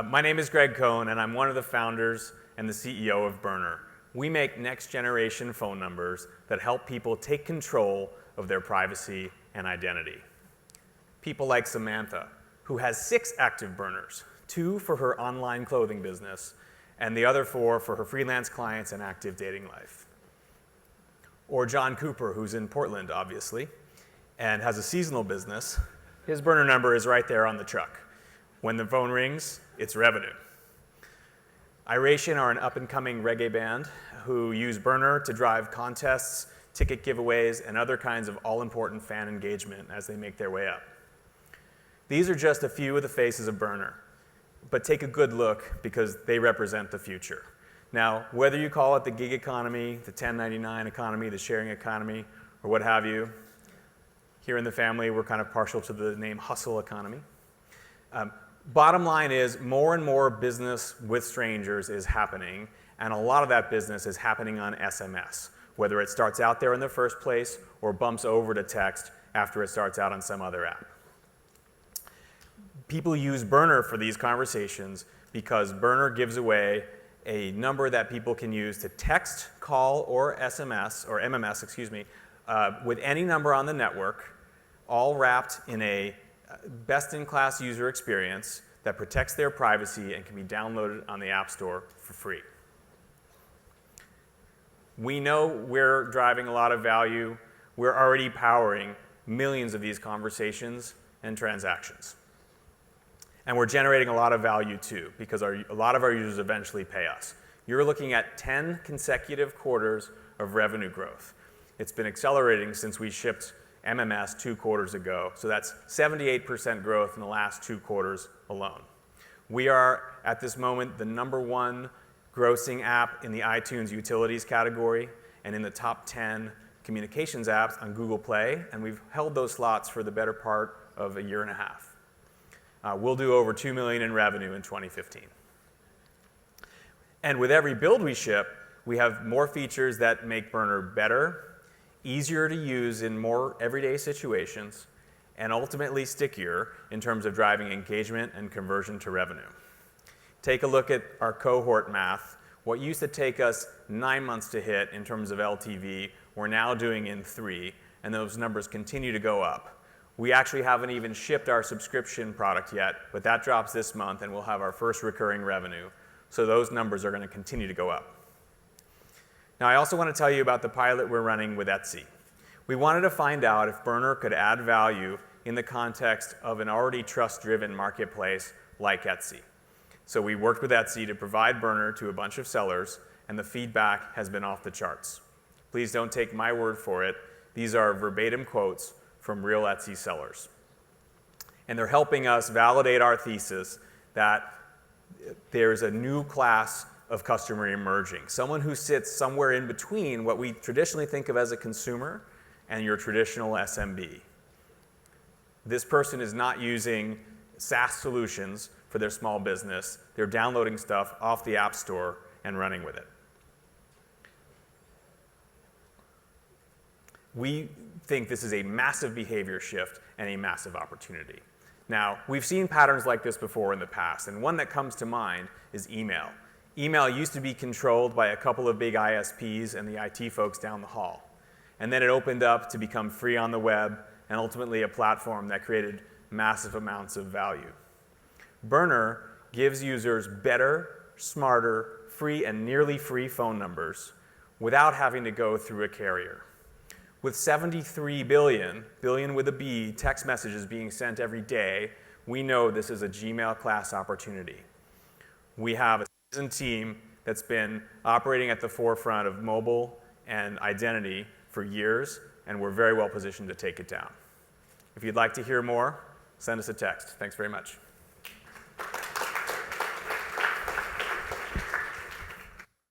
My name is Greg Cohn, and I'm one of the founders and the CEO of Burner. We make next-generation phone numbers that help people take control of their privacy and identity. People like Samantha, who has 6 active burners, 2 for her online clothing business, and the other 4 for her freelance clients and active dating life. Or John Cooper, who's in Portland, obviously, and has a seasonal business. His burner number is right there on the truck. When the phone rings, it's revenue. Iration are an up-and-coming reggae band who use Burner to drive contests, ticket giveaways, and other kinds of all-important fan engagement as they make their way up. These are just a few of the faces of Burner, but take a good look because they represent the future. Now, whether you call it the gig economy, the 1099 economy, the sharing economy, or what have you, here in the family, we're kind of partial to the name hustle economy. Bottom line is, more and more business with strangers is happening, and a lot of that business is happening on SMS, whether it starts out there in the first place or bumps over to text after it starts out on some other app. People use Burner for these conversations because Burner gives away a number that people can use to text, call, or SMS, or MMS, with any number on the network, all wrapped in a best-in-class user experience that protects their privacy and can be downloaded on the App Store for free. We know we're driving a lot of value. We're already powering millions of these conversations and transactions. And we're generating a lot of value too, because a lot of our users eventually pay us. You're looking at 10 consecutive quarters of revenue growth. It's been accelerating since we shipped MMS 2 quarters ago, so that's 78% growth in the last 2 quarters alone. We are, at this moment, the #1 grossing app in the iTunes utilities category and in the top 10 communications apps on Google Play, and we've held those slots for the better part of a year and a half. We'll do over $2 million in revenue in 2015. And with every build we ship, we have more features that make Burner better, easier to use in more everyday situations, and ultimately stickier in terms of driving engagement and conversion to revenue. Take a look at our cohort math. What used to take us 9 months to hit in terms of LTV, we're now doing in 3, and those numbers continue to go up. We actually haven't even shipped our subscription product yet, but that drops this month, and we'll have our first recurring revenue. So those numbers are going to continue to go up. Now, I also want to tell you about the pilot we're running with Etsy. We wanted to find out if Burner could add value in the context of an already trust-driven marketplace like Etsy. So we worked with Etsy to provide Burner to a bunch of sellers, and the feedback has been off the charts. Please don't take my word for it. These are verbatim quotes from real Etsy sellers. And they're helping us validate our thesis that there's a new class of customer emerging, someone who sits somewhere in between what we traditionally think of as a consumer and your traditional SMB. This person is not using SaaS solutions for their small business. They're downloading stuff off the App Store and running with it. We think this is a massive behavior shift and a massive opportunity. Now, we've seen patterns like this before in the past, and one that comes to mind is email. Email used to be controlled by a couple of big ISPs and the IT folks down the hall. And then it opened up to become free on the web and ultimately a platform that created massive amounts of value. Burner gives users better, smarter, free, and nearly free phone numbers without having to go through a carrier. With 73 billion with a B, text messages being sent every day, we know this is a Gmail-class opportunity. We have a seasoned team that's been operating at the forefront of mobile and identity for years, and we're very well positioned to take it down. If you'd like to hear more, send us a text. Thanks very much.